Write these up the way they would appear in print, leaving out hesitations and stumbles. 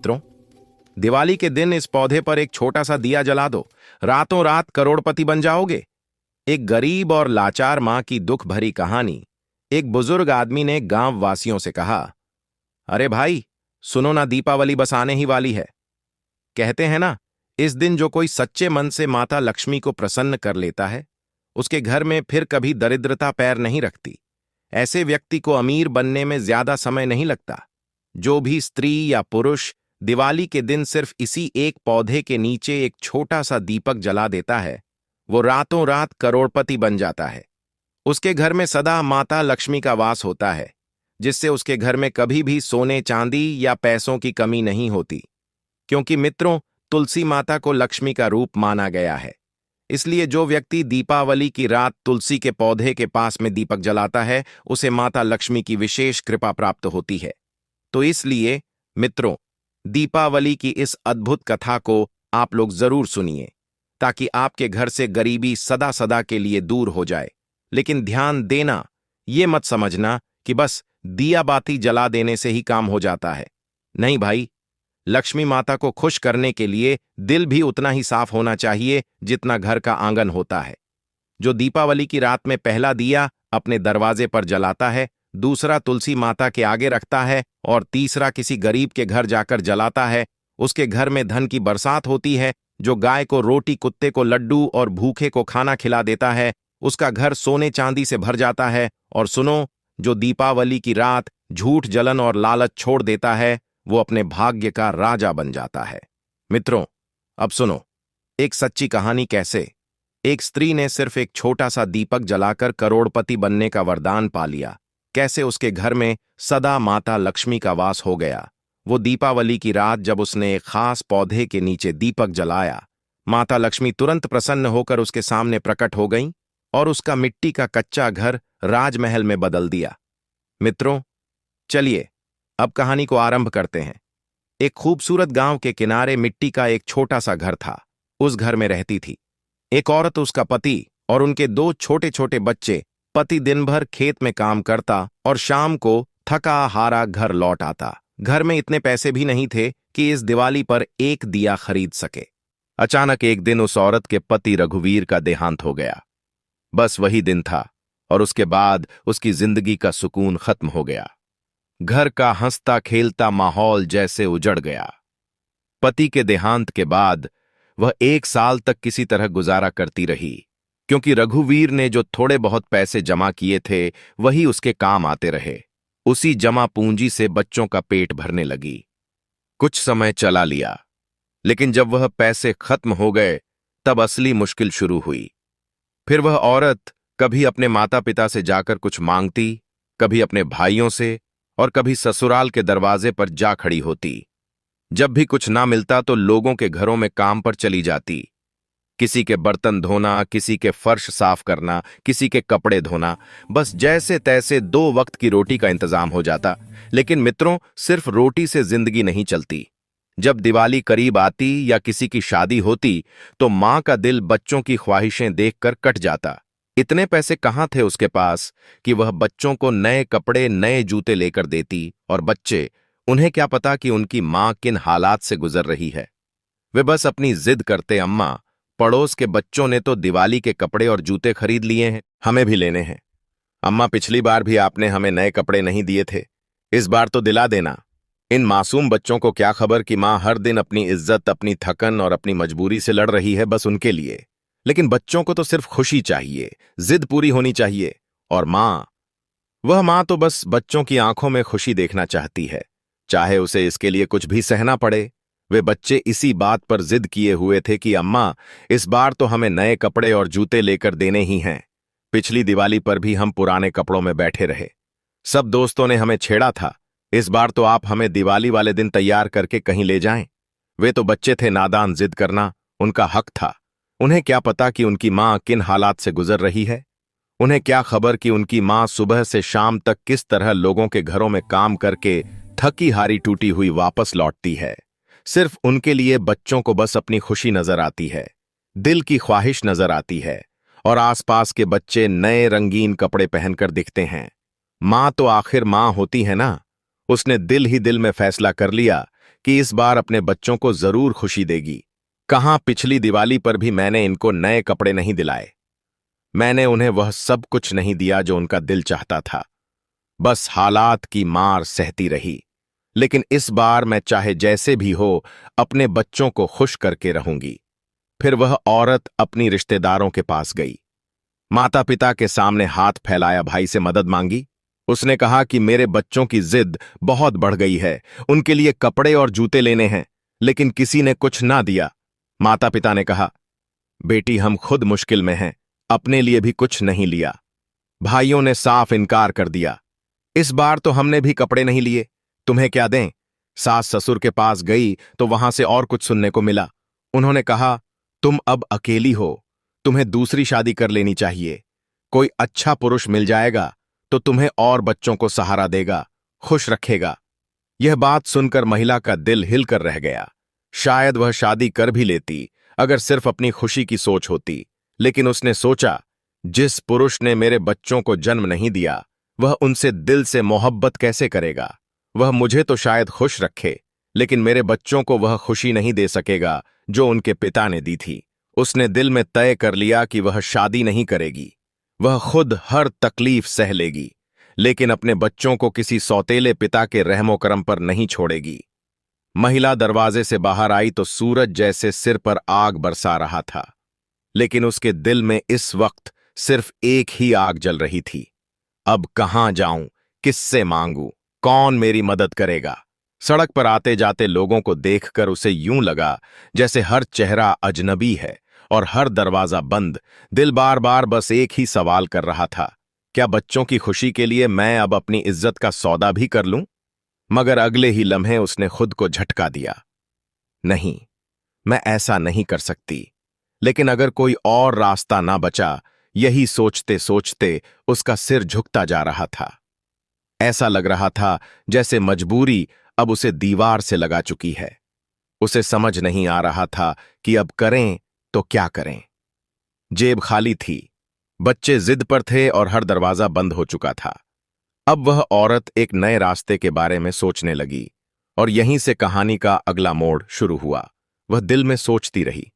मित्रों, दिवाली के दिन इस पौधे पर एक छोटा सा दिया जला दो, रातों रात करोड़पति बन जाओगे। एक गरीब और लाचार मां की दुख भरी कहानी। एक बुजुर्ग आदमी ने गांव वासियों से कहा, अरे भाई, सुनो ना, दीपावली बस आने ही वाली है। कहते हैं ना, इस दिन जो कोई सच्चे मन से माता लक्ष्मी को प्रसन्न कर लेता है, उसके घर में फिर कभी दरिद्रता पैर नहीं रखती। ऐसे व्यक्ति को अमीर बनने में ज्यादा समय नहीं लगता। जो भी स्त्री या पुरुष दिवाली के दिन सिर्फ इसी एक पौधे के नीचे एक छोटा सा दीपक जला देता है, वो रातों रात करोड़पति बन जाता है। उसके घर में सदा माता लक्ष्मी का वास होता है, जिससे उसके घर में कभी भी सोने चांदी या पैसों की कमी नहीं होती। क्योंकि मित्रों, तुलसी माता को लक्ष्मी का रूप माना गया है। इसलिए जो व्यक्ति दीपावली की रात तुलसी के पौधे के पास में दीपक जलाता है, उसे माता लक्ष्मी की विशेष कृपा प्राप्त होती है। तो इसलिए मित्रों, दीपावली की इस अद्भुत कथा को आप लोग जरूर सुनिए, ताकि आपके घर से गरीबी सदा सदा के लिए दूर हो जाए। लेकिन ध्यान देना, ये मत समझना कि बस दिया बाती जला देने से ही काम हो जाता है। नहीं भाई, लक्ष्मी माता को खुश करने के लिए दिल भी उतना ही साफ होना चाहिए जितना घर का आंगन होता है। जो दीपावली की रात में पहला दिया अपने दरवाजे पर जलाता है, दूसरा तुलसी माता के आगे रखता है और तीसरा किसी गरीब के घर जाकर जलाता है, उसके घर में धन की बरसात होती है। जो गाय को रोटी, कुत्ते को लड्डू और भूखे को खाना खिला देता है, उसका घर सोने चांदी से भर जाता है। और सुनो, जो दीपावली की रात झूठ, जलन और लालच छोड़ देता है, वो अपने भाग्य का राजा बन जाता है। मित्रों, अब सुनो एक सच्ची कहानी। कैसे एक स्त्री ने सिर्फ एक छोटा सा दीपक जलाकर करोड़पति बनने का वरदान पा लिया। कैसे उसके घर में सदा माता लक्ष्मी का वास हो गया। वो दीपावली की रात जब उसने एक खास पौधे के नीचे दीपक जलाया, माता लक्ष्मी तुरंत प्रसन्न होकर उसके सामने प्रकट हो गईं और उसका मिट्टी का कच्चा घर राजमहल में बदल दिया। मित्रों, चलिए अब कहानी को आरंभ करते हैं। एक खूबसूरत गांव के किनारे मिट्टी का एक छोटा सा घर था। उस घर में रहती थी एक औरत, उसका पति और उनके दो छोटे छोटे बच्चे। पति दिन भर खेत में काम करता और शाम को थका हारा घर लौट आता। घर में इतने पैसे भी नहीं थे कि इस दिवाली पर एक दिया खरीद सके। अचानक एक दिन उस औरत के पति रघुवीर का देहांत हो गया। बस वही दिन था और उसके बाद उसकी जिंदगी का सुकून खत्म हो गया। घर का हंसता खेलता माहौल जैसे उजड़ गया। पति के देहांत के बाद वह 1 साल तक किसी तरह गुजारा करती रही, क्योंकि रघुवीर ने जो थोड़े बहुत पैसे जमा किए थे वही उसके काम आते रहे। उसी जमा पूंजी से बच्चों का पेट भरने लगी। कुछ समय चला लिया, लेकिन जब वह पैसे खत्म हो गए तब असली मुश्किल शुरू हुई। फिर वह औरत कभी अपने माता पिता से जाकर कुछ मांगती, कभी अपने भाइयों से, और कभी ससुराल के दरवाजे पर जा खड़ी होती। जब भी कुछ ना मिलता तो लोगों के घरों में काम पर चली जाती। किसी के बर्तन धोना, किसी के फर्श साफ करना, किसी के कपड़े धोना। बस जैसे तैसे 2 वक्त की रोटी का इंतजाम हो जाता। लेकिन मित्रों, सिर्फ रोटी से जिंदगी नहीं चलती। जब दिवाली करीब आती या किसी की शादी होती तो मां का दिल बच्चों की ख्वाहिशें देखकर कट जाता। इतने पैसे कहाँ थे उसके पास कि वह बच्चों को नए कपड़े, नए जूते लेकर देती, और बच्चे, उन्हें क्या पता कि उनकी मां किन हालात से गुजर रही है। वे बस अपनी जिद करते, अम्मा, पड़ोस के बच्चों ने तो दिवाली के कपड़े और जूते खरीद लिए हैं, हमें भी लेने हैं। अम्मा, पिछली बार भी आपने हमें नए कपड़े नहीं दिए थे, इस बार तो दिला देना। इन मासूम बच्चों को क्या खबर कि मां हर दिन अपनी इज्जत, अपनी थकन और अपनी मजबूरी से लड़ रही है बस उनके लिए। लेकिन बच्चों को तो सिर्फ खुशी चाहिए, जिद पूरी होनी चाहिए। और वह मां तो बस बच्चों की आंखों में खुशी देखना चाहती है, चाहे उसे इसके लिए कुछ भी सहना पड़े। वे बच्चे इसी बात पर जिद किए हुए थे कि अम्मा, इस बार तो हमें नए कपड़े और जूते लेकर देने ही हैं। पिछली दिवाली पर भी हम पुराने कपड़ों में बैठे रहे, सब दोस्तों ने हमें छेड़ा था। इस बार तो आप हमें दिवाली वाले दिन तैयार करके कहीं ले जाएं। वे तो बच्चे थे नादान, जिद करना उनका हक था। उन्हें क्या पता कि उनकी मां किन हालात से गुजर रही है। उन्हें क्या खबर कि उनकी मां सुबह से शाम तक किस तरह लोगों के घरों में काम करके थकी हारी टूटी हुई वापस लौटती है। सिर्फ उनके लिए बच्चों को बस अपनी खुशी नजर आती है, दिल की ख्वाहिश नजर आती है, और आसपास के बच्चे नए रंगीन कपड़े पहनकर दिखते हैं। मां तो आखिर मां होती है ना। उसने दिल ही दिल में फैसला कर लिया कि इस बार अपने बच्चों को जरूर खुशी देगी। कहाँ पिछली दिवाली पर भी मैंने इनको नए कपड़े नहीं दिलाए। मैंने उन्हें वह सब कुछ नहीं दिया जो उनका दिल चाहता था। बस हालात की मार सहती रही। लेकिन इस बार मैं चाहे जैसे भी हो अपने बच्चों को खुश करके रहूंगी। फिर वह औरत अपनी रिश्तेदारों के पास गई। माता पिता के सामने हाथ फैलाया, भाई से मदद मांगी। उसने कहा कि मेरे बच्चों की जिद बहुत बढ़ गई है, उनके लिए कपड़े और जूते लेने हैं, लेकिन किसी ने कुछ ना दिया। माता पिता ने कहा, बेटी हम खुद मुश्किल में हैं, अपने लिए भी कुछ नहीं लिया। भाइयों ने साफ इनकार कर दिया, इस बार तो हमने भी कपड़े नहीं लिए, तुम्हें क्या दें। सास ससुर के पास गई तो वहां से और कुछ सुनने को मिला। उन्होंने कहा, तुम अब अकेली हो, तुम्हें दूसरी शादी कर लेनी चाहिए। कोई अच्छा पुरुष मिल जाएगा तो तुम्हें और बच्चों को सहारा देगा, खुश रखेगा। यह बात सुनकर महिला का दिल हिलकर रह गया। शायद वह शादी कर भी लेती अगर सिर्फ अपनी खुशी की सोच होती। लेकिन उसने सोचा, जिस पुरुष ने मेरे बच्चों को जन्म नहीं दिया वह उनसे दिल से मोहब्बत कैसे करेगा। वह मुझे तो शायद खुश रखे, लेकिन मेरे बच्चों को वह खुशी नहीं दे सकेगा जो उनके पिता ने दी थी। उसने दिल में तय कर लिया कि वह शादी नहीं करेगी। वह खुद हर तकलीफ सह लेगी, लेकिन अपने बच्चों को किसी सौतेले पिता के रहमो करम पर नहीं छोड़ेगी। महिला दरवाजे से बाहर आई तो सूरज जैसे सिर पर आग बरसा रहा था, लेकिन उसके दिल में इस वक्त सिर्फ एक ही आग जल रही थी। अब कहां जाऊं, किससे मांगू, कौन मेरी मदद करेगा। सड़क पर आते जाते लोगों को देखकर उसे यूं लगा जैसे हर चेहरा अजनबी है और हर दरवाजा बंद। दिल बार बार बस एक ही सवाल कर रहा था, क्या बच्चों की खुशी के लिए मैं अब अपनी इज्जत का सौदा भी कर लूं। मगर अगले ही लम्हे उसने खुद को झटका दिया, नहीं, मैं ऐसा नहीं कर सकती। लेकिन अगर कोई और रास्ता ना बचा, यही सोचते सोचते उसका सिर झुकता जा रहा था। ऐसा लग रहा था जैसे मजबूरी अब उसे दीवार से लगा चुकी है। उसे समझ नहीं आ रहा था कि अब करें तो क्या करें। जेब खाली थी, बच्चे जिद पर थे और हर दरवाजा बंद हो चुका था। अब वह औरत एक नए रास्ते के बारे में सोचने लगी और यहीं से कहानी का अगला मोड़ शुरू हुआ। वह दिल में सोचती रही,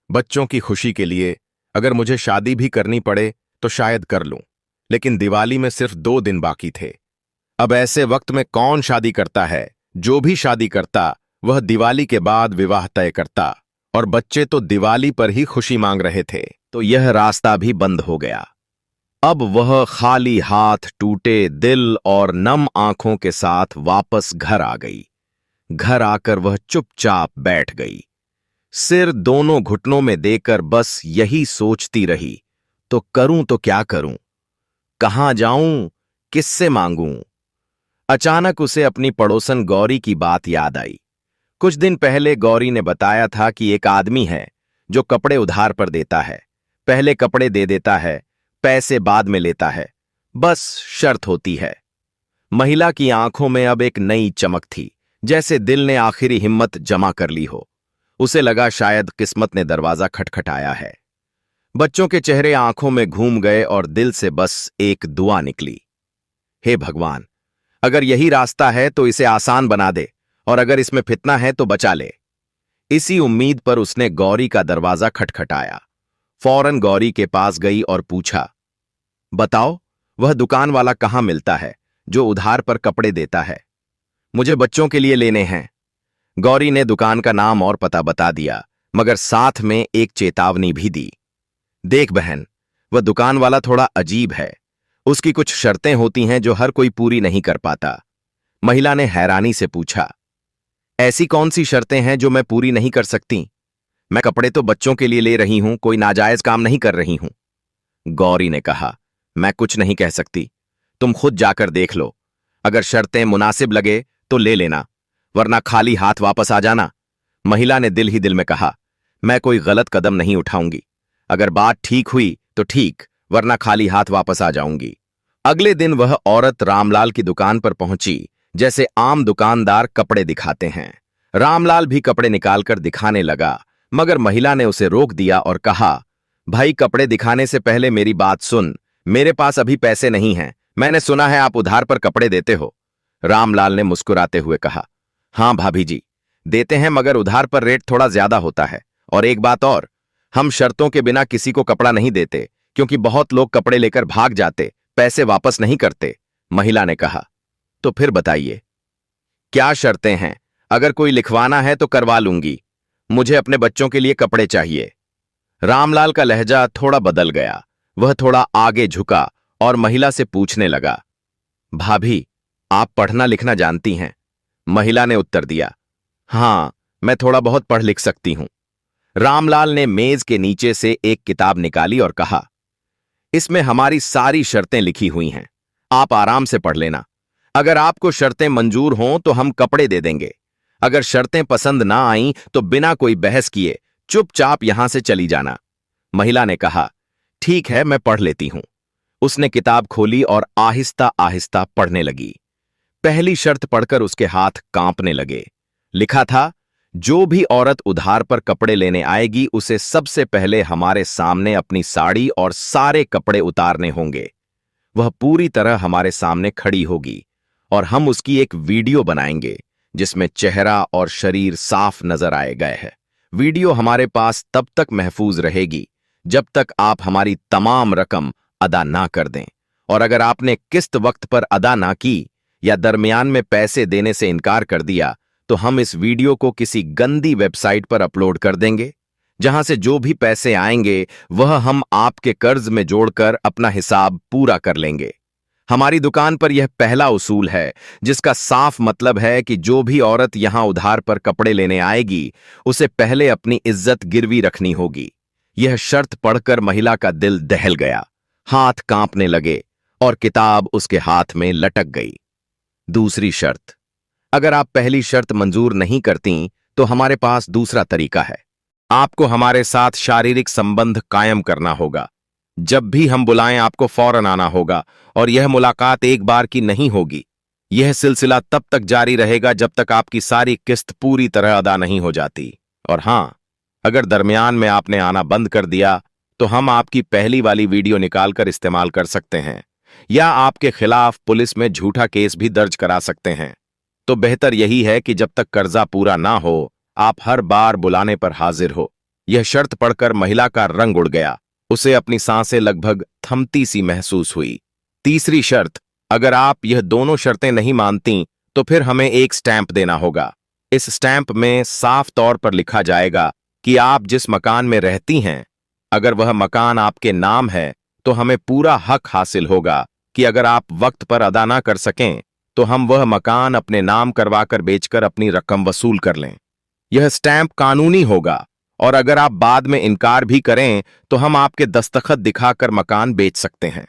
बच्चों की खुशी के लिए अगर मुझे शादी भी करनी पड़े तो शायद कर लूं, लेकिन दिवाली में सिर्फ 2 दिन बाकी थे। अब ऐसे वक्त में कौन शादी करता है। जो भी शादी करता वह दिवाली के बाद विवाह तय करता, और बच्चे तो दिवाली पर ही खुशी मांग रहे थे, तो यह रास्ता भी बंद हो गया। अब वह खाली हाथ, टूटे दिल और नम आंखों के साथ वापस घर आ गई। घर आकर वह चुपचाप बैठ गई, सिर दोनों घुटनों में देकर बस यही सोचती रही, तो क्या करूं, कहां जाऊं, किससे मांगूं। अचानक उसे अपनी पड़ोसन गौरी की बात याद आई। कुछ दिन पहले गौरी ने बताया था कि एक आदमी है जो कपड़े उधार पर देता है, पहले कपड़े दे देता है, पैसे बाद में लेता है, बस शर्त होती है। महिला की आंखों में अब एक नई चमक थी, जैसे दिल ने आखिरी हिम्मत जमा कर ली हो। उसे लगा शायद किस्मत ने दरवाजा खटखटाया है। बच्चों के चेहरे आंखों में घूम गए और दिल से बस एक दुआ निकली, हे भगवान, अगर यही रास्ता है तो इसे आसान बना दे, और अगर इसमें फितना है तो बचा ले। इसी उम्मीद पर उसने गौरी का दरवाजा खटखटाया। फौरन गौरी के पास गई और पूछा, बताओ, वह दुकान वाला कहाँ मिलता है जो उधार पर कपड़े देता है। मुझे बच्चों के लिए लेने हैं। गौरी ने दुकान का नाम और पता बता दिया, मगर साथ में एक चेतावनी भी दी। देख बहन, वह दुकान वाला थोड़ा अजीब है, उसकी कुछ शर्तें होती हैं जो हर कोई पूरी नहीं कर पाता। महिला ने हैरानी से पूछा, ऐसी कौन सी शर्तें हैं जो मैं पूरी नहीं कर सकती। मैं कपड़े तो बच्चों के लिए ले रही हूं, कोई नाजायज काम नहीं कर रही हूं। गौरी ने कहा, मैं कुछ नहीं कह सकती, तुम खुद जाकर देख लो। अगर शर्तें मुनासिब लगे तो ले लेना, वरना खाली हाथ वापस आ जाना। महिला ने दिल ही दिल में कहा, मैं कोई गलत कदम नहीं उठाऊंगी। अगर बात ठीक हुई तो ठीक, वरना खाली हाथ वापस आ जाऊंगी। अगले दिन वह औरत रामलाल की दुकान पर पहुंची, जैसे आम दुकानदार कपड़े दिखाते हैं। रामलाल भी कपड़े निकालकर दिखाने लगा, मगर महिला ने उसे रोक दिया और कहा, भाई, कपड़े दिखाने से पहले मेरी बात सुन, मेरे पास अभी पैसे नहीं हैं। मैंने सुना है आप उधार पर कपड़े देते हो। रामलाल ने मुस्कुराते हुए कहा, हाँ भाभी जी, देते हैं मगर उधार पर रेट थोड़ा ज्यादा होता है। और एक बात और, हम शर्तों के बिना किसी को कपड़ा नहीं देते, क्योंकि बहुत लोग कपड़े लेकर भाग जाते, पैसे वापस नहीं करते। महिला ने कहा। तो फिर बताइए, क्या शर्तें हैं? अगर कोई लिखवाना है तो करवा लूंगी। मुझे अपने बच्चों के लिए कपड़े चाहिए। रामलाल का लहजा थोड़ा बदल गया। वह थोड़ा आगे झुका और महिला से पूछने लगा, भाभी, आप पढ़ना लिखना जानती हैं? महिला ने उत्तर दिया, हां, मैं थोड़ा बहुत पढ़ लिख सकती हूं। रामलाल ने मेज के नीचे से एक किताब निकाली और कहा, इसमें हमारी सारी शर्तें लिखी हुई हैं, आप आराम से पढ़ लेना। अगर आपको शर्तें मंजूर हों तो हम कपड़े दे देंगे। अगर शर्तें पसंद ना आईं तो बिना कोई बहस किए चुपचाप यहां से चली जाना। महिला ने कहा, ठीक है, मैं पढ़ लेती हूं। उसने किताब खोली और आहिस्ता आहिस्ता पढ़ने लगी। पहली शर्त पढ़कर उसके हाथ कांपने लगे। लिखा था, जो भी औरत उधार पर कपड़े लेने आएगी उसे सबसे पहले हमारे सामने अपनी साड़ी और सारे कपड़े उतारने होंगे। वह पूरी तरह हमारे सामने खड़ी होगी और हम उसकी एक वीडियो बनाएंगे जिसमें चेहरा और शरीर साफ नजर आए गए हैं। वीडियो हमारे पास तब तक महफूज रहेगी जब तक आप हमारी तमाम रकम अदा ना कर दें, और अगर आपने किस्त वक्त पर अदा ना की या दरमियान में पैसे देने से इनकार कर दिया तो हम इस वीडियो को किसी गंदी वेबसाइट पर अपलोड कर देंगे, जहां से जो भी पैसे आएंगे वह हम आपके कर्ज में जोड़कर अपना हिसाब पूरा कर लेंगे। हमारी दुकान पर यह पहला उसूल है, जिसका साफ मतलब है कि जो भी औरत यहां उधार पर कपड़े लेने आएगी उसे पहले अपनी इज्जत गिरवी रखनी होगी। यह शर्त पढ़कर महिला का दिल दहल गया, हाथ कांपने लगे और किताब उसके हाथ में लटक गई। दूसरी शर्त, अगर आप पहली शर्त मंजूर नहीं करती तो हमारे पास दूसरा तरीका है। आपको हमारे साथ शारीरिक संबंध कायम करना होगा। जब भी हम बुलाएं आपको फौरन आना होगा, और यह मुलाकात एक बार की नहीं होगी। यह सिलसिला तब तक जारी रहेगा जब तक आपकी सारी किस्त पूरी तरह अदा नहीं हो जाती। और हां, अगर दरमियान में आपने आना बंद कर दिया तो हम आपकी पहली वाली वीडियो निकालकर इस्तेमाल कर सकते हैं, या आपके खिलाफ पुलिस में झूठा केस भी दर्ज करा सकते हैं। तो बेहतर यही है कि जब तक कर्जा पूरा ना हो आप हर बार बुलाने पर हाजिर हो। यह शर्त पढ़कर महिला का रंग उड़ गया। उसे अपनी सांसें लगभग थमती सी महसूस हुई। तीसरी शर्त, अगर आप यह दोनों शर्तें नहीं मानती तो फिर हमें एक स्टैंप देना होगा। इस स्टैंप में साफ तौर पर लिखा जाएगा कि आप जिस मकान में रहती हैं, अगर वह मकान आपके नाम है तो हमें पूरा हक हासिल होगा कि अगर आप वक्त पर अदा ना कर सकें तो हम वह मकान अपने नाम करवाकर बेचकर अपनी रकम वसूल कर लें। यह स्टैंप कानूनी होगा, और अगर आप बाद में इनकार भी करें तो हम आपके दस्तखत दिखाकर मकान बेच सकते हैं।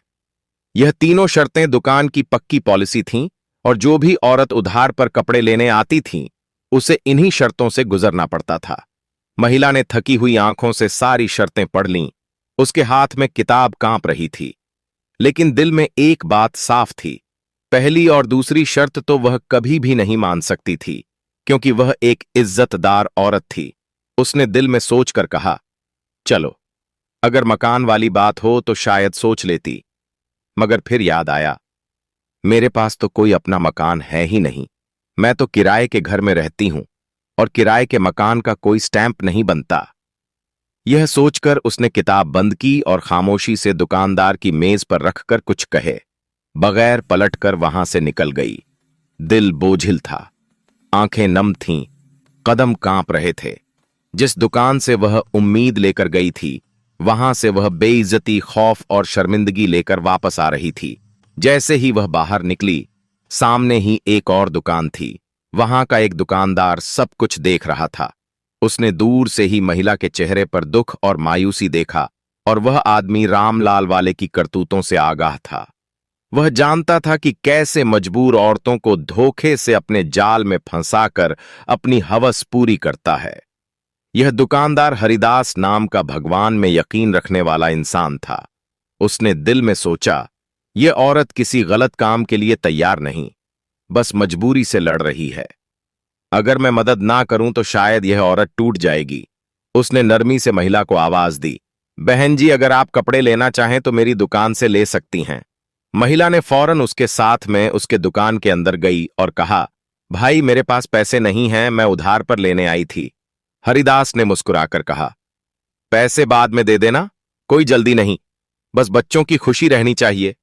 यह तीनों शर्तें दुकान की पक्की पॉलिसी थीं, और जो भी औरत उधार पर कपड़े लेने आती थी उसे इन्हीं शर्तों से गुजरना पड़ता था। महिला ने थकी हुई आंखों से सारी शर्तें पढ़ लीं। उसके हाथ में किताब कांप रही थी, लेकिन दिल में एक बात साफ थी, पहली और दूसरी शर्त तो वह कभी भी नहीं मान सकती थी, क्योंकि वह एक इज्जतदार औरत थी। उसने दिल में सोचकर कहा, चलो, अगर मकान वाली बात हो तो शायद सोच लेती। मगर फिर याद आया, मेरे पास तो कोई अपना मकान है ही नहीं। मैं तो किराए के घर में रहती हूं, और किराए के मकान का कोई स्टैंप नहीं बनता। यह सोचकर उसने किताब बंद की और खामोशी से दुकानदार की मेज पर रखकर कुछ कहे बगैर पलटकर वहां से निकल गई। दिल बोझिल था, आंखें नम थीं, कदम कांप रहे थे। जिस दुकान से वह उम्मीद लेकर गई थी वहां से वह बेइज्जती, खौफ और शर्मिंदगी लेकर वापस आ रही थी। जैसे ही वह बाहर निकली, सामने ही एक और दुकान थी। वहां का एक दुकानदार सब कुछ देख रहा था। उसने दूर से ही महिला के चेहरे पर दुख और मायूसी देखा, और वह आदमी रामलाल वाले की करतूतों से आगाह था। वह जानता था कि कैसे मजबूर औरतों को धोखे से अपने जाल में फंसाकर अपनी हवस पूरी करता है। यह दुकानदार हरिदास नाम का भगवान में यकीन रखने वाला इंसान था। उसने दिल में सोचा, यह औरत किसी गलत काम के लिए तैयार नहीं, बस मजबूरी से लड़ रही है। अगर मैं मदद ना करूं तो शायद यह औरत टूट जाएगी। उसने नरमी से महिला को आवाज दी, बहन जी, अगर आप कपड़े लेना चाहें तो मेरी दुकान से ले सकती हैं। महिला ने फौरन उसके साथ में उसके दुकान के अंदर गई और कहा, भाई मेरे पास पैसे नहीं हैं, मैं उधार पर लेने आई थी। हरिदास ने मुस्कुराकर कहा। पैसे बाद में दे देना, कोई जल्दी नहीं, बस बच्चों की खुशी रहनी चाहिए।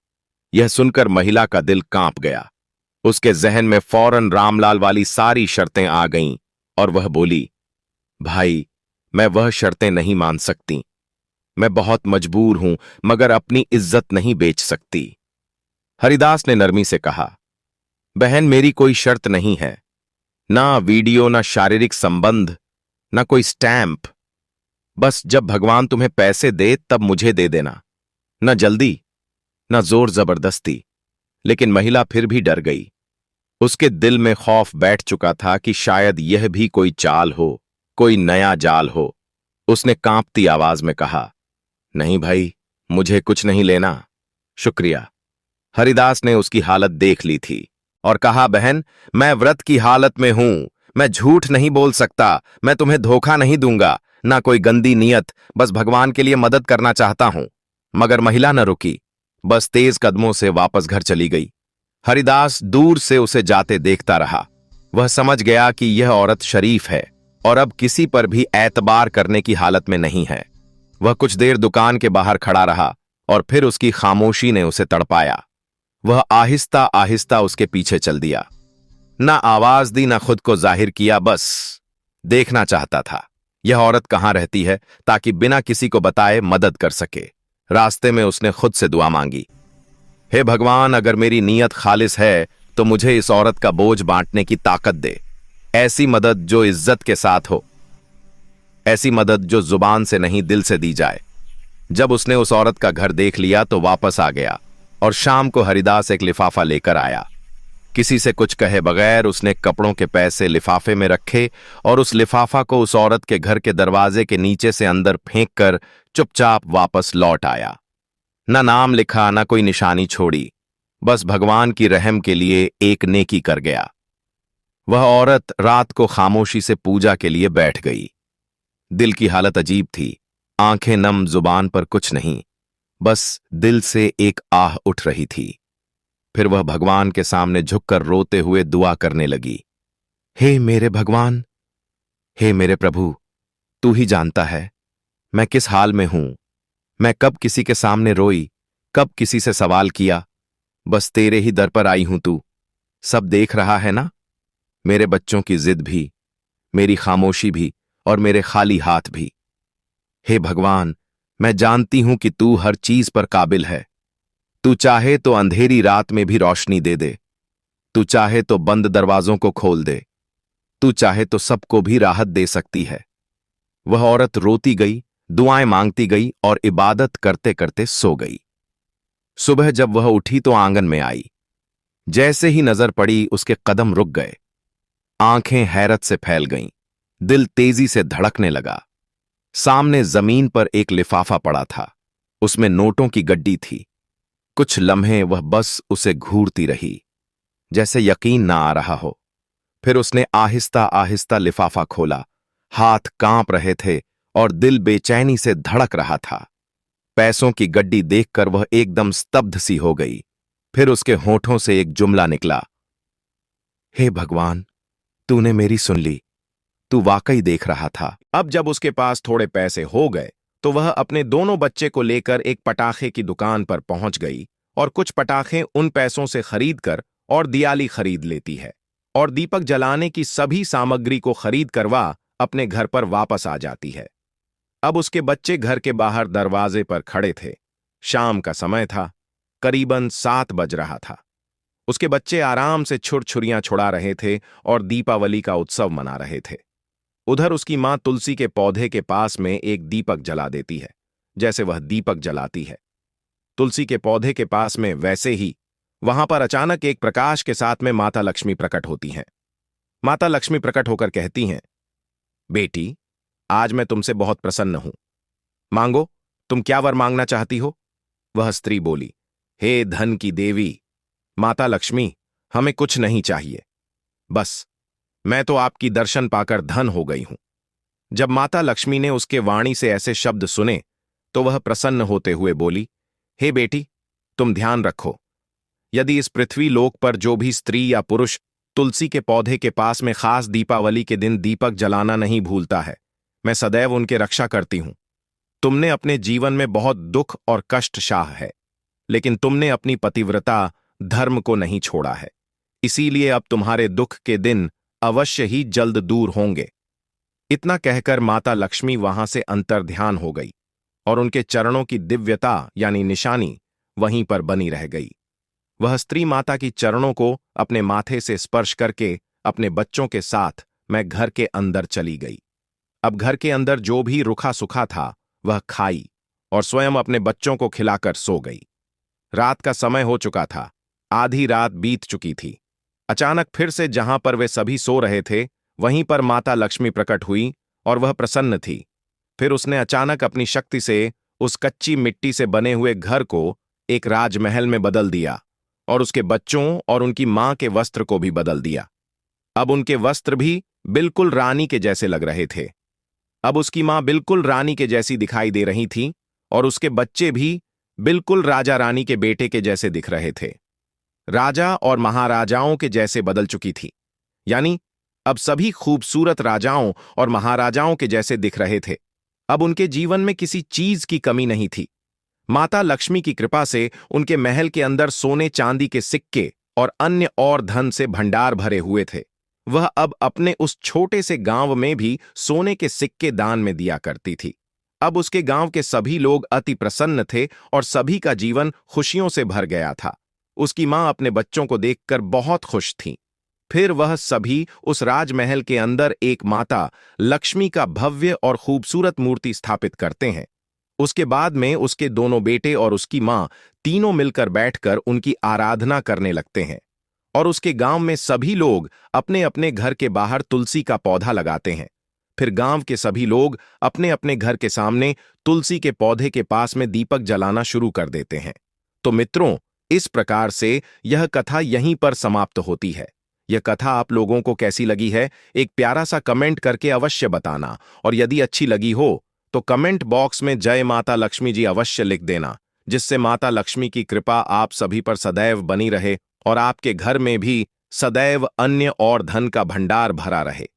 यह सुनकर महिला का दिल कांप गया। उसके जहन में फौरन रामलाल वाली सारी शर्तें आ गईं और वह बोली, भाई मैं वह शर्तें नहीं मान सकती। मैं बहुत मजबूर हूं, मगर अपनी इज्जत नहीं बेच सकती। हरिदास ने नरमी से कहा, बहन मेरी कोई शर्त नहीं है, ना वीडियो, ना शारीरिक संबंध, ना कोई स्टैंप। बस जब भगवान तुम्हें पैसे दे तब मुझे दे देना, न जल्दी न जोर जबरदस्ती। लेकिन महिला फिर भी डर गई। उसके दिल में खौफ बैठ चुका था कि शायद यह भी कोई चाल हो, कोई नया जाल हो। उसने कांपती आवाज में कहा, नहीं भाई, मुझे कुछ नहीं लेना, शुक्रिया। हरिदास ने उसकी हालत देख ली थी और कहा, बहन मैं व्रत की हालत में हूं, मैं झूठ नहीं बोल सकता, मैं तुम्हें धोखा नहीं दूंगा, ना कोई गंदी नियत, बस भगवान के लिए मदद करना चाहता हूं। मगर महिला न रुकी, बस तेज कदमों से वापस घर चली गई। हरिदास दूर से उसे जाते देखता रहा। वह समझ गया कि यह औरत शरीफ है और अब किसी पर भी एतबार करने की हालत में नहीं है। वह कुछ देर दुकान के बाहर खड़ा रहा और फिर उसकी खामोशी ने उसे तड़पाया। वह आहिस्ता आहिस्ता उसके पीछे चल दिया। ना आवाज दी, ना खुद को जाहिर किया, बस देखना चाहता था यह औरत कहां रहती है, ताकि बिना किसी को बताए मदद कर सके। रास्ते में उसने खुद से दुआ मांगी, हे भगवान, अगर मेरी नीयत खालिस है तो मुझे इस औरत का बोझ बांटने की ताकत दे। ऐसी मदद जो इज्जत के साथ हो, ऐसी मदद जो जुबान से नहीं दिल से दी जाए। जब उसने उस औरत का घर देख लिया तो वापस आ गया और शाम को हरिदास एक लिफाफा लेकर आया। किसी से कुछ कहे बगैर उसने कपड़ों के पैसे लिफाफे में रखे और उस लिफाफा को उस औरत के घर के दरवाजे के नीचे से अंदर फेंक कर चुपचाप वापस लौट आया। ना नाम लिखा, ना कोई निशानी छोड़ी, बस भगवान की रहम के लिए एक नेकी कर गया। वह औरत रात को खामोशी से पूजा के लिए बैठ गई। दिल की हालत अजीब थी, आंखें नम, जुबान पर कुछ नहीं, बस दिल से एक आह उठ रही थी। फिर वह भगवान के सामने झुककर रोते हुए दुआ करने लगी, हे मेरे भगवान, हे मेरे प्रभु, तू ही जानता है मैं किस हाल में हूं। मैं कब किसी के सामने रोई, कब किसी से सवाल किया, बस तेरे ही दर पर आई हूं। तू सब देख रहा है ना, मेरे बच्चों की जिद भी, मेरी खामोशी भी और मेरे खाली हाथ भी। हे भगवान, मैं जानती हूं कि तू हर चीज पर काबिल है। तू चाहे तो अंधेरी रात में भी रोशनी दे दे, तू चाहे तो बंद दरवाजों को खोल दे, तू चाहे तो सबको भी राहत दे सकती है। वह औरत रोती गई, दुआएं मांगती गई और इबादत करते करते सो गई। सुबह जब वह उठी तो आंगन में आई। जैसे ही नजर पड़ी उसके कदम रुक गए, आंखें हैरत से फैल गईं, दिल तेजी से धड़कने लगा। सामने जमीन पर एक लिफाफा पड़ा था, उसमें नोटों की गड्डी थी। कुछ लम्हे वह बस उसे घूरती रही, जैसे यकीन ना आ रहा हो। फिर उसने आहिस्ता आहिस्ता लिफाफा खोला। हाथ कांप रहे थे और दिल बेचैनी से धड़क रहा था। पैसों की गड्डी देखकर वह एकदम स्तब्ध सी हो गई। फिर उसके होठों से एक जुमला निकला, हे भगवान, तूने मेरी सुन ली, तू वाकई देख रहा था। अब जब उसके पास थोड़े पैसे हो गए तो वह अपने दोनों बच्चे को लेकर एक पटाखे की दुकान पर पहुंच गई और कुछ पटाखे उन पैसों से खरीद कर और दियाली खरीद लेती है और दीपक जलाने की सभी सामग्री को खरीद कर वह अपने घर पर वापस आ जाती है। अब उसके बच्चे घर के बाहर दरवाजे पर खड़े थे। शाम का समय था, करीबन 7 बज रहा था। उसके बच्चे आराम से छुरछुरियां छुड़ा रहे थे और दीपावली का उत्सव मना रहे थे। उधर उसकी मां तुलसी के पौधे के पास में एक दीपक जला देती है, जैसे वह दीपक जलाती है। तुलसी के पौधे के पास में वैसे ही वहां पर अचानक एक प्रकाश के साथ में माता लक्ष्मी प्रकट होती हैं। माता लक्ष्मी प्रकट होकर कहती हैं, बेटी, आज मैं तुमसे बहुत प्रसन्न हूं। मांगो, तुम क्या वर मांगना चाहती हो? वह स्त्री बोली, हे धन की देवी माता लक्ष्मी, हमें कुछ नहीं चाहिए, बस मैं तो आपकी दर्शन पाकर धन हो गई हूं। जब माता लक्ष्मी ने उसके वाणी से ऐसे शब्द सुने तो वह प्रसन्न होते हुए बोली, हे बेटी, तुम ध्यान रखो, यदि इस पृथ्वी लोक पर जो भी स्त्री या पुरुष तुलसी के पौधे के पास में खास दीपावली के दिन दीपक जलाना नहीं भूलता है। मैं सदैव उनके रक्षा करती हूं। तुमने अपने जीवन में बहुत दुख और कष्ट सहा है, लेकिन तुमने अपनी पतिव्रता धर्म को नहीं छोड़ा है। इसीलिए अब तुम्हारे दुख के दिन अवश्य ही जल्द दूर होंगे। इतना कहकर माता लक्ष्मी वहां से अंतर्ध्यान हो गई और उनके चरणों की दिव्यता यानी निशानी वहीं पर बनी रह गई। वह स्त्री माता की चरणों को अपने माथे से स्पर्श करके अपने बच्चों के साथ मैं घर के अंदर चली गई। अब घर के अंदर जो भी रुखा सुखा था वह खाई और स्वयं अपने बच्चों को खिलाकर सो गई। रात का समय हो चुका था, आधी रात बीत चुकी थी। अचानक फिर से जहां पर वे सभी सो रहे थे वहीं पर माता लक्ष्मी प्रकट हुई और वह प्रसन्न थी। फिर उसने अचानक अपनी शक्ति से उस कच्ची मिट्टी से बने हुए घर को एक राजमहल में बदल दिया और उसके बच्चों और उनकी मां के वस्त्र को भी बदल दिया। अब उनके वस्त्र भी बिल्कुल रानी के जैसे लग रहे थे। अब उसकी मां बिल्कुल रानी के जैसी दिखाई दे रही थी और उसके बच्चे भी बिल्कुल राजा रानी के बेटे के जैसे दिख रहे थे। राजा और महाराजाओं के जैसे बदल चुकी थी, यानी अब सभी खूबसूरत राजाओं और महाराजाओं के जैसे दिख रहे थे। अब उनके जीवन में किसी चीज की कमी नहीं थी। माता लक्ष्मी की कृपा से उनके महल के अंदर सोने चांदी के सिक्के और अन्य और धन से भंडार भरे हुए थे। वह अब अपने उस छोटे से गांव में भी सोने के सिक्के दान में दिया करती थी। अब उसके गांव के सभी लोग अति प्रसन्न थे और सभी का जीवन खुशियों से भर गया था। उसकी मां अपने बच्चों को देखकर बहुत खुश थी। फिर वह सभी उस राजमहल के अंदर एक माता लक्ष्मी का भव्य और खूबसूरत मूर्ति स्थापित करते हैं। उसके बाद में उसके दोनों बेटे और उसकी मां तीनों मिलकर बैठकर उनकी आराधना करने लगते हैं और उसके गांव में सभी लोग अपने अपने घर के बाहर तुलसी का पौधा लगाते हैं। फिर गांव के सभी लोग अपने अपने घर के सामने तुलसी के पौधे के पास में दीपक जलाना शुरू कर देते हैं। तो मित्रों, इस प्रकार से यह कथा यहीं पर समाप्त होती है। यह कथा आप लोगों को कैसी लगी है, एक प्यारा सा कमेंट करके अवश्य बताना, और यदि अच्छी लगी हो तो कमेंट बॉक्स में जय माता लक्ष्मी जी अवश्य लिख देना, जिससे माता लक्ष्मी की कृपा आप सभी पर सदैव बनी रहे और आपके घर में भी सदैव अन्य और धन का भंडार भरा रहे।